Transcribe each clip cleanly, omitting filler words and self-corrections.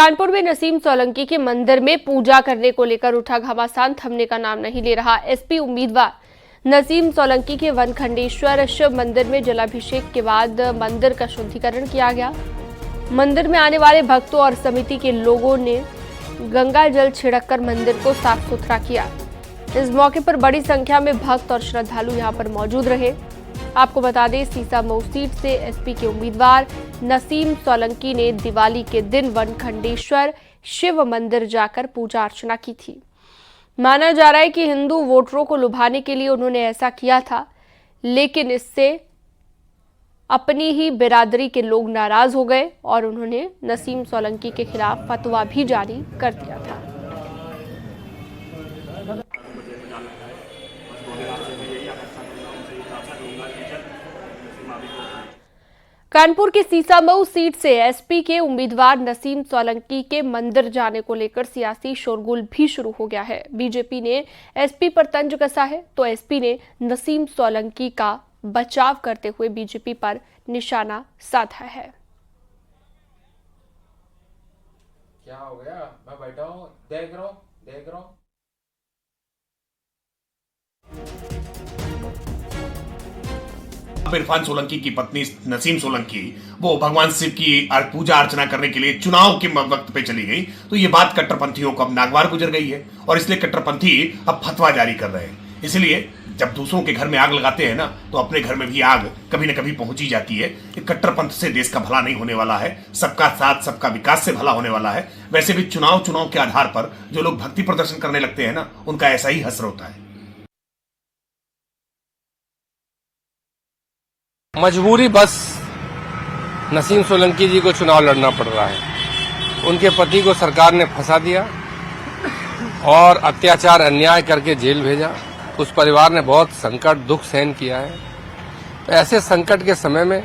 कानपुर में नसीम सोलंकी के मंदिर में पूजा करने को लेकर उठा घमासान थमने का नाम नहीं ले रहा। एसपी उम्मीदवार नसीम सोलंकी के वनखंडेश्वर शिव मंदिर में जलाभिषेक के बाद मंदिर का शुद्धिकरण किया गया। मंदिर में आने वाले भक्तों और समिति के लोगों ने गंगा जल छिड़ककर मंदिर को साफ सुथरा किया। इस मौके पर बड़ी संख्या में भक्त और श्रद्धालु यहां पर मौजूद रहे। आपको बता दें, सीसामऊ सीट से एसपी के उम्मीदवार नसीम सोलंकी ने दिवाली के दिन वनखंडेश्वर शिव मंदिर जाकर पूजा अर्चना की थी। माना जा रहा है कि हिंदू वोटरों को लुभाने के लिए उन्होंने ऐसा किया था, लेकिन इससे अपनी ही बिरादरी के लोग नाराज हो गए और उन्होंने नसीम सोलंकी के खिलाफ फतवा भी जारी कर दिया था। कानपुर की सीसामऊ सीट से एसपी के उम्मीदवार नसीम सोलंकी के मंदिर जाने को लेकर सियासी शोरगुल भी शुरू हो गया है। बीजेपी ने एसपी पर तंज कसा है तो एसपी ने नसीम सोलंकी का बचाव करते हुए बीजेपी पर निशाना साधा है। क्या हो गया? मैं बैठा हूं, देख रहा हूं। इरफान सोलंकी की पत्नी नसीम सोलंकी वो भगवान शिव की पूजा अर्चना करने के लिए चुनाव के वक्त पे चली गई, तो ये बात कट्टरपंथियों को अब नागवार गुजर गई है और इसलिए कट्टरपंथी अब फतवा जारी कर रहे हैं। इसलिए जब दूसरों के घर में आग लगाते हैं ना, तो अपने घर में भी आग कभी न कभी पहुंची जाती है। कट्टरपंथ से देश का भला नहीं होने वाला है, सबका साथ सबका विकास से भला होने वाला है। वैसे भी चुनाव के आधार पर जो लोग भक्ति प्रदर्शन करने लगते हैं ना, उनका ऐसा ही हश्र होता है। मजबूरी बस नसीम सोलंकी जी को चुनाव लड़ना पड़ रहा है। उनके पति को सरकार ने फंसा दिया और अत्याचार अन्याय करके जेल भेजा। उस परिवार ने बहुत संकट दुख सहन किया है। तो ऐसे संकट के समय में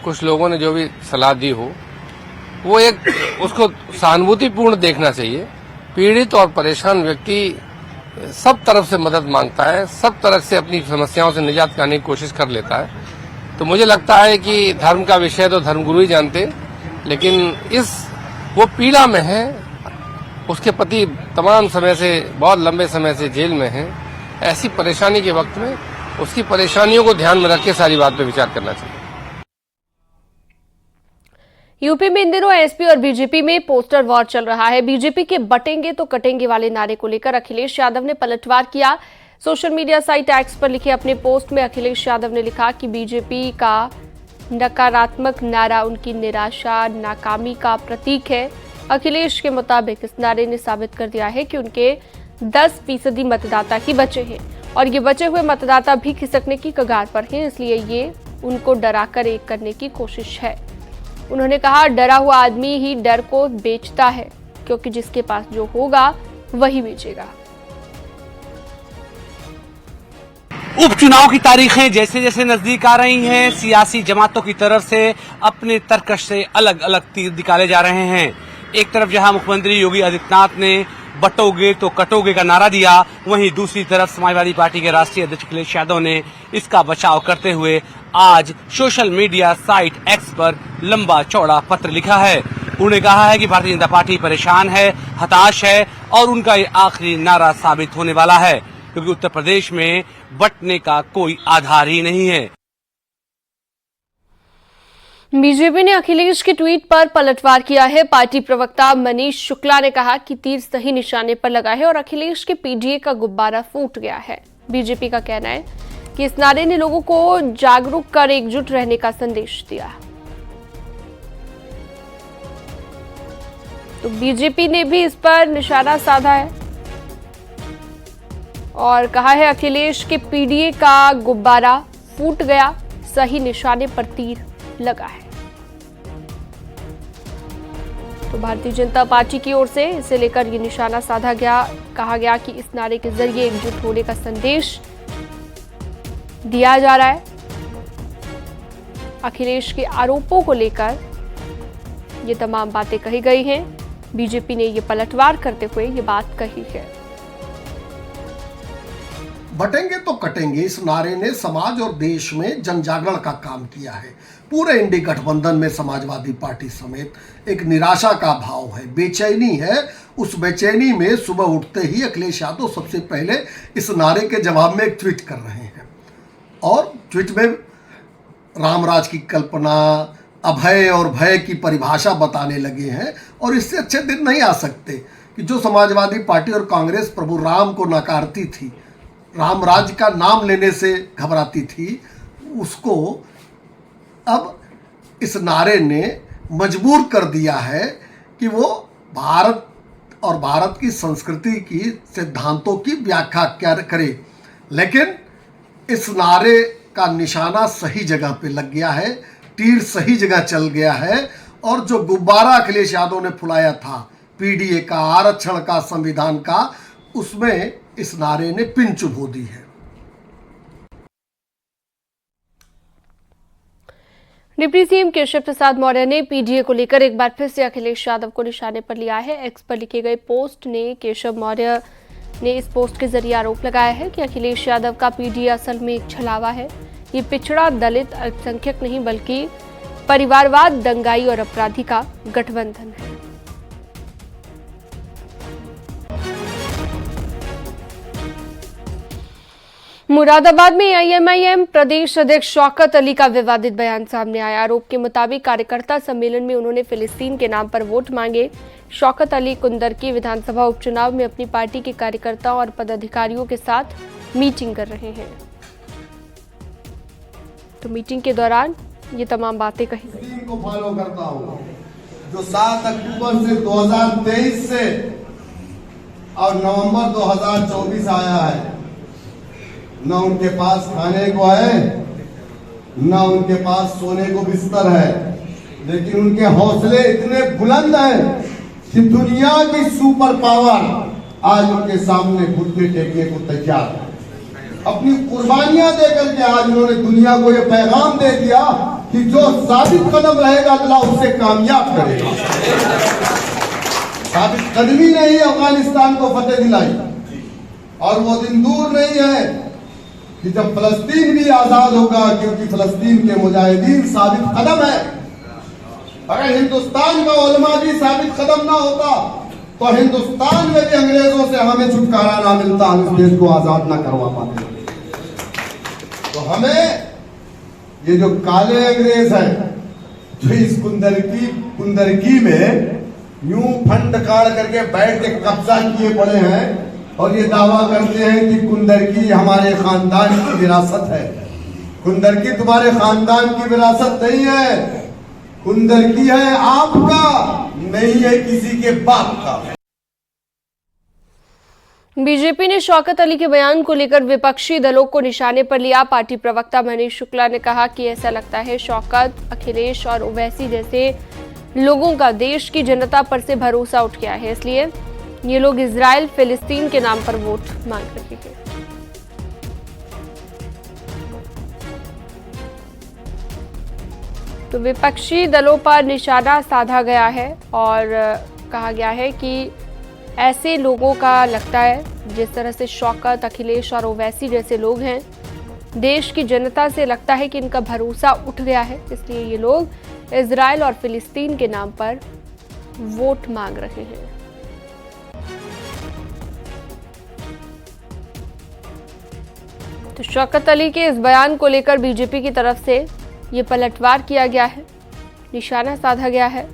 कुछ लोगों ने जो भी सलाह दी हो, वो एक उसको सहानुभूतिपूर्ण देखना चाहिए। पीड़ित और परेशान व्यक्ति सब तरफ से मदद मांगता है, सब तरफ से अपनी समस्याओं से निजात पाने की कोशिश कर लेता है। तो मुझे लगता है कि धर्म का विषय तो धर्मगुरु ही जानते, लेकिन वो पीड़ा में है। उसके पति तमाम समय से, बहुत लंबे समय से जेल में हैं। ऐसी परेशानी के वक्त में उसकी परेशानियों को ध्यान में रख के सारी बात पे विचार करना चाहिए। यूपी में इन दिनों एसपी और बीजेपी में पोस्टर वॉर चल रहा है। बीजेपी के बटेंगे तो कटेंगे वाले नारे को लेकर अखिलेश यादव ने पलटवार किया। सोशल मीडिया साइट एक्स पर लिखे अपने पोस्ट में अखिलेश यादव ने लिखा कि बीजेपी का नकारात्मक नारा उनकी निराशा नाकामी का प्रतीक है। अखिलेश के मुताबिक इस नारे ने साबित कर दिया है कि उनके 10% मतदाता ही बचे हैं और ये बचे हुए मतदाता भी खिसकने की कगार पर हैं, इसलिए ये उनको डराकर एक करने की कोशिश है। उन्होंने कहा, डरा हुआ आदमी ही डर को बेचता है, क्योंकि जिसके पास जो होगा वही बेचेगा। उपचुनाव की तारीखें जैसे जैसे नजदीक आ रही हैं, सियासी जमातों की तरफ से अपने तर्कश से अलग अलग तीर निकाले जा रहे हैं। एक तरफ जहां मुख्यमंत्री योगी आदित्यनाथ ने बटोगे तो कटोगे का नारा दिया, वहीं दूसरी तरफ समाजवादी पार्टी के राष्ट्रीय अध्यक्ष अखिलेश यादव ने इसका बचाव करते हुए आज सोशल मीडिया साइट एक्स पर लंबा चौड़ा पत्र लिखा है। उन्होंने कहा है कि भारतीय जनता पार्टी परेशान है, हताश है और उनका ये आखिरी नारा साबित होने वाला है, क्योंकि उत्तर प्रदेश में बंटने का कोई आधार ही नहीं है। बीजेपी ने अखिलेश के ट्वीट पर पलटवार किया है। पार्टी प्रवक्ता मनीष शुक्ला ने कहा कि तीर सही निशाने पर लगा है और अखिलेश के पीडीए का गुब्बारा फूट गया है। बीजेपी का कहना है कि इस नारे ने लोगों को जागरूक कर एकजुट रहने का संदेश दिया। तो बीजेपी ने भी इस पर निशाना साधा है और कहा है अखिलेश के पीडीए का गुब्बारा फूट गया, सही निशाने पर तीर लगा है। तो भारतीय जनता पार्टी की ओर से इसे लेकर ये निशाना साधा गया। कहा गया कि इस नारे के जरिए एकजुट होने का संदेश दिया जा रहा है। अखिलेश के आरोपों को लेकर ये तमाम बातें कही गई हैं। बीजेपी ने ये पलटवार करते हुए ये बात कही है। बटेंगे तो कटेंगे इस नारे ने समाज और देश में जन जागरण का काम किया है। पूरे इंडी गठबंधन में समाजवादी पार्टी समेत एक निराशा का भाव है, बेचैनी है। उस बेचैनी में सुबह उठते ही अखिलेश यादव सबसे पहले इस नारे के जवाब में एक ट्वीट कर रहे हैं और ट्वीट में रामराज की कल्पना, अभय और भय की परिभाषा बताने लगे हैं। और इससे अच्छे दिन नहीं आ सकते कि जो समाजवादी पार्टी और कांग्रेस प्रभु राम को नकारती थी, रामराज का नाम लेने से घबराती थी, उसको अब इस नारे ने मजबूर कर दिया है कि वो भारत और भारत की संस्कृति की सिद्धांतों की व्याख्या क्या करे। लेकिन इस नारे का निशाना सही जगह पे लग गया है, तीर सही जगह चल गया है और जो गुब्बारा अखिलेश यादव ने फुलाया था पीडीए का, आरक्षण का, संविधान का, उसमें इस नारे ने पिन चुभो दी है। डिप्टी सीएम केशव प्रसाद मौर्य ने पीडीए को लेकर एक बार फिर से अखिलेश यादव को निशाने पर लिया है। एक्स पर लिखे गए पोस्ट ने केशव मौर्य ने इस पोस्ट के जरिए आरोप लगाया है कि अखिलेश यादव का पीडीए असल में एक छलावा है। ये पिछड़ा, दलित, अल्पसंख्यक नहीं बल्कि परिवारवाद, दंगाई और अपराधी का गठबंधन है। मुरादाबाद में एआईएमआईएम प्रदेश अध्यक्ष शौकत अली का विवादित बयान सामने आया। आरोप के मुताबिक कार्यकर्ता सम्मेलन में उन्होंने फिलिस्तीन के नाम पर वोट मांगे। शौकत अली कुंदरकी विधानसभा उपचुनाव में अपनी पार्टी के कार्यकर्ताओं और पदाधिकारियों के साथ मीटिंग कर रहे हैं। तो मीटिंग के दौरान ये तमाम बातें कही गई। को फॉलो करता हूँ जो 7 अक्टूबर से 2023 से और नवंबर 2024 आया है, न उनके पास खाने को है, न उनके पास सोने को बिस्तर है, लेकिन उनके हौसले इतने बुलंद हैं कि दुनिया की सुपर पावर आज उनके सामने घुटने टेकने को तैयार है। अपनी कुर्बानियां देकर के आज उन्होंने दुनिया को यह पैगाम दे दिया कि जो साबित कदम रहेगा अल्लाह उससे कामयाब करेगा। साबित कदमी ने ही अफगानिस्तान को फतेह दिलाई और वो दिन दूर नहीं है कि जब फलस्तीन भी आजाद होगा, क्योंकि फलस्तीन के मुजाहिदीन साबित कदम है। अगर हिंदुस्तान का उलमा भी साबित कदम ना होता तो हिंदुस्तान में भी अंग्रेजों से हमें छुटकारा ना मिलता, हम इस देश को आजाद ना करवा पाते। तो हमें ये जो काले अंग्रेज हैं जो इस कुंदरकी में यूं फंड काट करके बैठ के कब्जा किए पड़े हैं और ये दावा करते हैं कि कुंदरकी हमारे खानदान की विरासत है। कुंदरकी तुम्हारे खानदान की विरासत नहीं है, कुंदरकी है आपका, नहीं है किसी के बाप का। बीजेपी ने शौकत अली के बयान को लेकर विपक्षी दलों को निशाने पर लिया। पार्टी प्रवक्ता मनीष शुक्ला ने कहा कि ऐसा लगता है शौकत, अखिलेश और ओवैसी जैसे लोगों का देश की जनता पर से भरोसा उठ गया है, इसलिए ये लोग इजराइल, फिलिस्तीन के नाम पर वोट मांग रहे हैं। तो विपक्षी दलों पर निशाना साधा गया है और कहा गया है कि ऐसे लोगों का लगता है जिस तरह से शौकत, अखिलेश और ओवैसी जैसे लोग हैं, देश की जनता से लगता है कि इनका भरोसा उठ गया है, इसलिए ये लोग इजराइल और फिलिस्तीन के नाम पर वोट मांग रहे हैं। तो शौकत अली के इस बयान को लेकर बीजेपी की तरफ से ये पलटवार किया गया है, निशाना साधा गया है।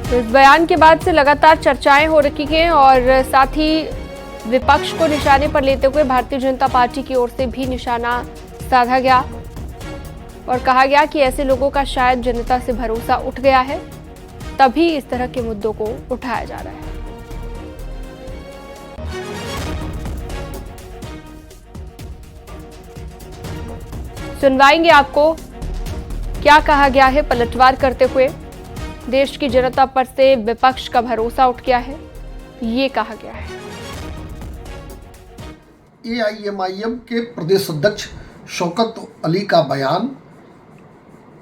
तो इस बयान के बाद से लगातार चर्चाएं हो रही हैं और साथ ही विपक्ष को निशाने पर लेते हुए भारतीय जनता पार्टी की ओर से भी निशाना साधा गया और कहा गया कि ऐसे लोगों का शायद जनता से भरोसा उठ गया है, तभी इस तरह के मुद्दों को उठाया जा रहा है। सुनवाएंगे आपको क्या कहा गया है पलटवार करते हुए। देश की जनता पर से विपक्ष का भरोसा उठ गया है, ये कहा गया है। एआईएमआईएम के प्रदेश अध्यक्ष शौकत अली का बयान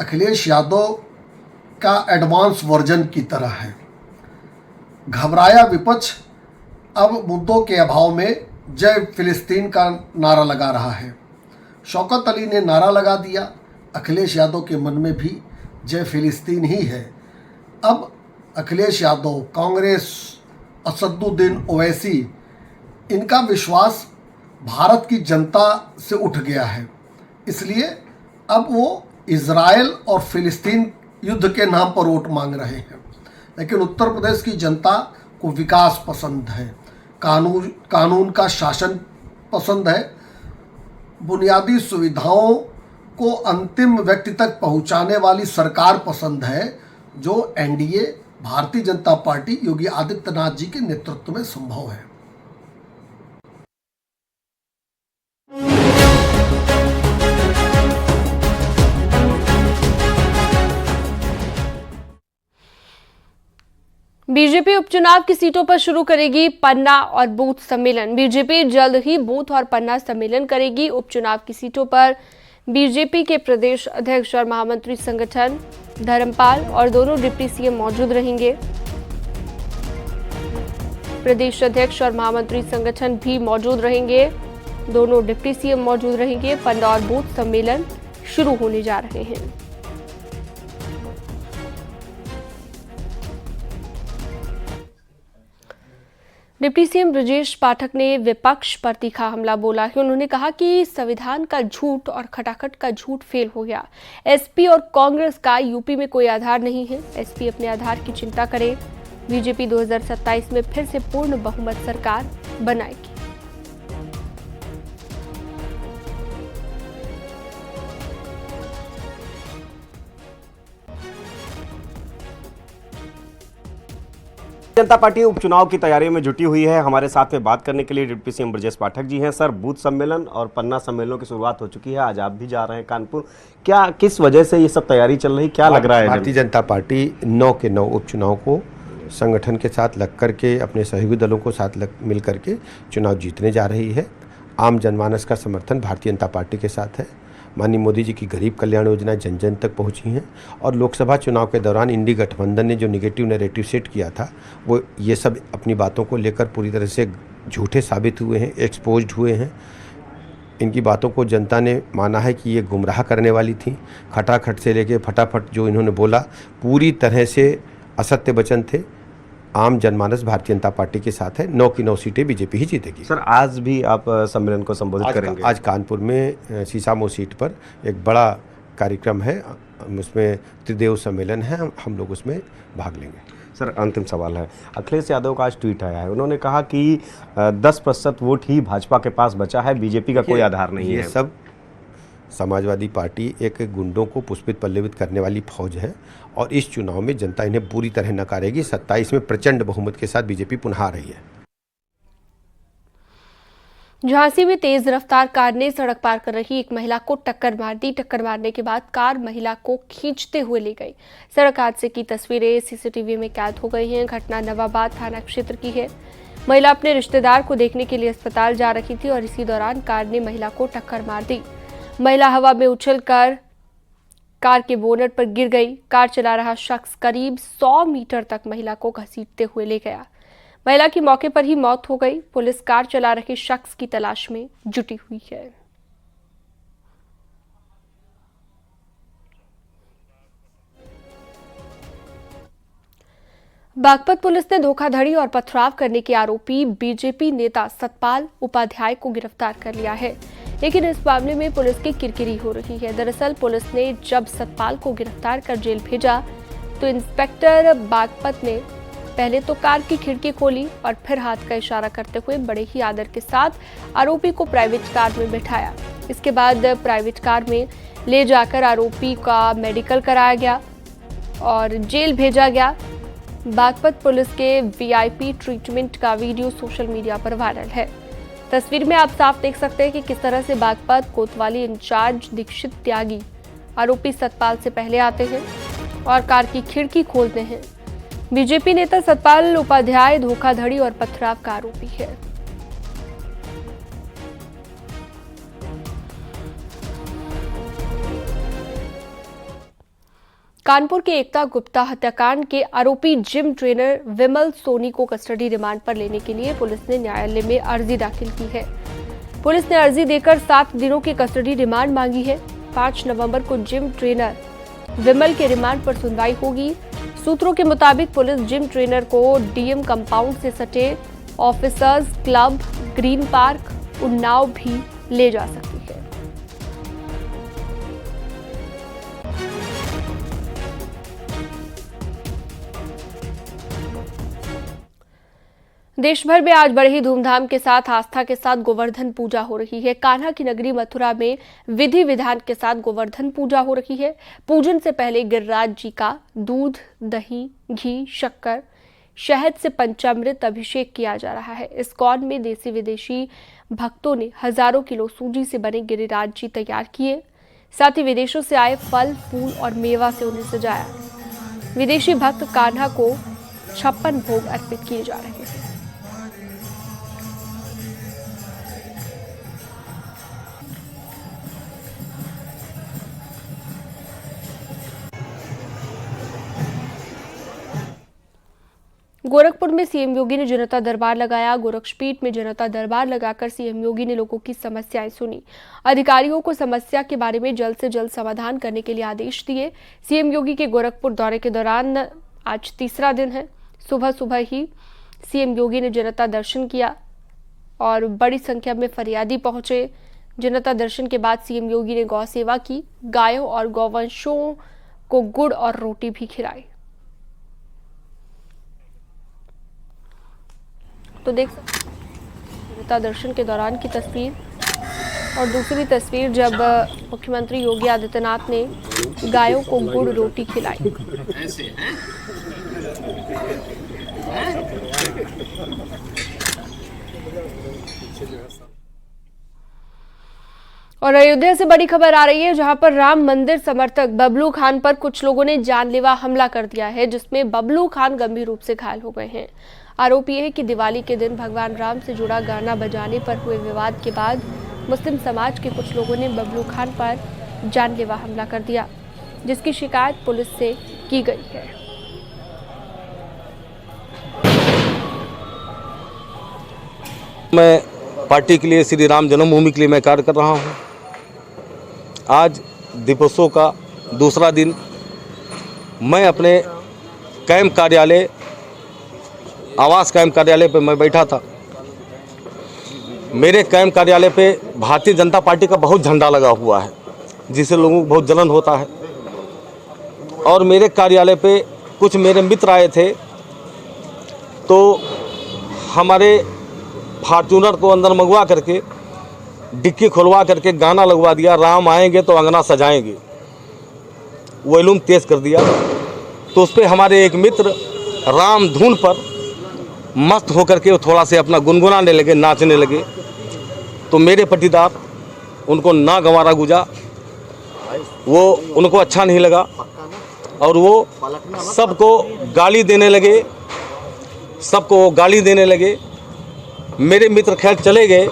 अखिलेश यादव का एडवांस वर्जन की तरह है। घबराया विपक्ष अब मुद्दों के अभाव में जय फिलिस्तीन का नारा लगा रहा है। शौकत अली ने नारा लगा दिया, अखिलेश यादव के मन में भी जय फिलिस्तीन ही है। अब अखिलेश यादव, कांग्रेस, असदुद्दीन ओवैसी, इनका विश्वास भारत की जनता से उठ गया है। इसलिए अब वो इजराइल और फिलिस्तीन युद्ध के नाम पर वोट मांग रहे हैं। लेकिन उत्तर प्रदेश की जनता को विकास पसंद है, कानून का शासन पसंद है, बुनियादी सुविधाओं को अंतिम व्यक्ति तक पहुंचाने वाली सरकार पसंद है, जो एनडीए भारतीय जनता पार्टी योगी आदित्यनाथ जी के नेतृत्व में संभव है। बीजेपी उपचुनाव की सीटों पर शुरू करेगी पन्ना और बूथ सम्मेलन। बीजेपी जल्द ही बूथ और पन्ना सम्मेलन करेगी। उपचुनाव की सीटों पर बीजेपी के प्रदेश अध्यक्ष और महामंत्री संगठन धर्मपाल और दोनों डिप्टी सीएम मौजूद रहेंगे। प्रदेश अध्यक्ष और महामंत्री संगठन भी मौजूद रहेंगे, दोनों डिप्टी सीएम मौजूद रहेंगे। पन्ना और बूथ सम्मेलन शुरू होने जा रहे हैं। डिप्टी सीएम ब्रजेश पाठक ने विपक्ष पर तीखा हमला बोला है। उन्होंने कहा कि संविधान का झूठ और खटाखट का झूठ फेल हो गया। एसपी और कांग्रेस का यूपी में कोई आधार नहीं है। एसपी अपने आधार की चिंता करे। बीजेपी 2027 में फिर से पूर्ण बहुमत सरकार बनाएगी। जनता पार्टी उपचुनाव की तैयारी में जुटी हुई है। हमारे साथ में बात करने के लिए डिप्टी सीएम ब्रजेश पाठक जी हैं। सर, बूथ सम्मेलन और पन्ना सम्मेलनों की शुरुआत हो चुकी है, आज आप भी जा रहे हैं कानपुर। क्या किस वजह से ये सब तैयारी चल रही, क्या लग रहा है? भारतीय जनता पार्टी 9 के 9 उपचुनाव को संगठन के साथ लग करके, अपने सहयोगी दलों को साथ मिल करके चुनाव जीतने जा रही है। आम जनमानस का समर्थन भारतीय जनता पार्टी के साथ है। माननीय मोदी जी की गरीब कल्याण योजना जन जन तक पहुंची हैं और लोकसभा चुनाव के दौरान इंडी गठबंधन ने जो निगेटिव नैरेटिव सेट किया था, वो ये सब अपनी बातों को लेकर पूरी तरह से झूठे साबित हुए हैं, एक्सपोज्ड हुए हैं। इनकी बातों को जनता ने माना है कि ये गुमराह करने वाली थी। खटाखट से लेके फटाफट जो इन्होंने बोला, पूरी तरह से असत्य वचन थे। आम जनमानस भारतीय जनता पार्टी के साथ है। 9 की 9 सीटें बीजेपी ही जीतेगी। सर, आज भी आप सम्मेलन को संबोधित करेंगे? आज कानपुर में सीसामो सीट पर एक बड़ा कार्यक्रम है, उसमें त्रिदेव सम्मेलन है, हम लोग उसमें भाग लेंगे। सर, अंतिम सवाल है, अखिलेश यादव का आज ट्वीट आया है। उन्होंने कहा कि 10% वोट ही भाजपा के पास बचा है, बीजेपी का कोई आधार नहीं है। ये सब समाजवादी पार्टी एक गुंडों को पुष्पित पल्लवित करने वाली फौज है और इस चुनाव में जनता इन्हें पूरी तरह नकारेगी। 27 में प्रचंड बहुमत के साथ बीजेपी पुनः आ रही है। झांसी में तेज रफ्तार कार ने सड़क पार कर रही एक महिला को टक्कर मार दी। टक्कर मारने के बाद कार महिला को खींचते हुए ले गई। सड़क हादसे की तस्वीरें सीसीटीवी में कैद हो गई हैं। घटना नवाबाद थाना क्षेत्र की है। महिला अपने रिश्तेदार को देखने के लिए अस्पताल जा रही थी और इसी दौरान कार ने महिला को टक्कर मार दी। महिला हवा में उछलकर कार के बोनट पर गिर गई। कार चला रहा शख्स करीब 100 मीटर तक महिला को घसीटते हुए ले गया। महिला की मौके पर ही मौत हो गई। पुलिस कार चला रहे शख्स की तलाश में जुटी हुई है। बागपत पुलिस ने धोखाधड़ी और पथराव करने के आरोपी बीजेपी नेता सतपाल उपाध्याय को गिरफ्तार कर लिया है। लेकिन इस मामले में पुलिस की किरकिरी हो रही है। दरअसल पुलिस ने जब सतपाल को गिरफ्तार कर जेल भेजा तो इंस्पेक्टर बागपत ने पहले तो कार की खिड़की खोली और फिर हाथ का इशारा करते हुए बड़े ही आदर के साथ आरोपी को प्राइवेट कार में बिठाया। इसके बाद प्राइवेट कार में ले जाकर आरोपी का मेडिकल कराया गया और जेल भेजा गया। बागपत पुलिस के वीआईपी ट्रीटमेंट का वीडियो सोशल मीडिया पर वायरल है। तस्वीर में आप साफ देख सकते हैं कि किस तरह से बागपत कोतवाली इंचार्ज दीक्षित त्यागी आरोपी सतपाल से पहले आते हैं और कार की खिड़की खोलते हैं। बीजेपी नेता सतपाल उपाध्याय धोखाधड़ी और पथराव का आरोपी है। कानपुर के एकता गुप्ता हत्याकांड के आरोपी जिम ट्रेनर विमल सोनी को कस्टडी रिमांड पर लेने के लिए पुलिस ने न्यायालय में अर्जी दाखिल की है। पुलिस ने अर्जी देकर 7 दिनों की कस्टडी रिमांड मांगी है। 5 नवंबर को जिम ट्रेनर विमल के रिमांड पर सुनवाई होगी। सूत्रों के मुताबिक पुलिस जिम ट्रेनर को डीएम कंपाउंड से सटे officers club, green park, Unnao भी ले जा सकती है। देश भर में आज बड़े ही धूमधाम के साथ आस्था के साथ गोवर्धन पूजा हो रही है। कान्हा की नगरी मथुरा में विधि विधान के साथ गोवर्धन पूजा हो रही है। पूजन से पहले गिरिराज जी का दूध, दही, घी, शक्कर, शहद से पंचामृत अभिषेक किया जा रहा है। इस्कॉन में देसी विदेशी भक्तों ने हजारों किलो सूजी से बने गिरिराज जी तैयार किए। साथ ही विदेशों से आए फल, फूल और मेवा से उन्हें सजाया। विदेशी भक्त कान्हा को 56 भोग अर्पित किए जा रहे हैं। गोरखपुर में सीएम योगी ने जनता दरबार लगाया। गोरक्षपीठ में जनता दरबार लगाकर सीएम योगी ने लोगों की समस्याएं सुनी। अधिकारियों को समस्या के बारे में जल्द से जल्द समाधान करने के लिए आदेश दिए। सीएम योगी के गोरखपुर दौरे के दौरान आज तीसरा दिन है। सुबह सुबह ही सीएम योगी ने जनता दर्शन किया और बड़ी संख्या में फरियादी पहुंचे। जनता दर्शन के बाद सीएम योगी ने गौ सेवा की। गायों और गौवंशों को गुड़ और रोटी भी खिलाई। तो देख सकते जनता दर्शन के दौरान की तस्वीर और दूसरी तस्वीर जब मुख्यमंत्री योगी आदित्यनाथ ने गायों को गुड़ रोटी खिलाई। और अयोध्या से बड़ी खबर आ रही है, जहां पर राम मंदिर समर्थक बबलू खान पर कुछ लोगों ने जानलेवा हमला कर दिया है, जिसमें बबलू खान गंभीर रूप से घायल हो गए हैं। आरोप यह है कि दिवाली के दिन भगवान राम से जुड़ा गाना बजाने पर हुए विवाद के बाद मुस्लिम समाज के कुछ लोगों ने बबलू खान पर जानलेवा हमला कर दिया, जिसकी शिकायत पुलिस से की गई है। मैं पार्टी के लिए, श्री राम जन्मभूमि के लिए मैं कार्य कर रहा हूं। आज दीपोत्सव का दूसरा दिन मैं अपने कैंप कार्यालय, आवास कैंप कार्यालय पे मैं बैठा था। मेरे कैंप कार्यालय पे भारतीय जनता पार्टी का बहुत झंडा लगा हुआ है, जिससे लोगों को बहुत जलन होता है। और मेरे कार्यालय पे कुछ मेरे मित्र आए थे, तो हमारे फॉर्चूनर को अंदर मंगवा करके डिक्की खुलवा करके गाना लगवा दिया, राम आएंगे तो अंगना सजाएंगे। वॉल्यूम तेज कर दिया, तो उस पर हमारे एक मित्र राम धुन पर मस्त होकर के थोड़ा से अपना गुनगुनाने लगे, नाचने लगे। तो मेरे पटीदार उनको ना गंवारा गुजा, वो उनको अच्छा नहीं लगा और वो सबको गाली देने लगे। मेरे मित्र खैर चले गए।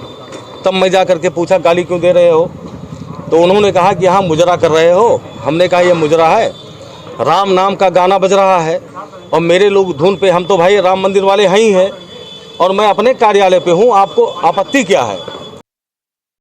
तब मैं जा करके पूछा गाली क्यों दे रहे हो, तो उन्होंने कहा कि हाँ मुजरा कर रहे हो। हमने कहा ये मुजरा है, राम नाम का गाना बज रहा है और मेरे लोग धुन पे, हम तो भाई राम मंदिर वाले हैं ही हैं और मैं अपने कार्यालय पे हूँ, आपको आपत्ति क्या है।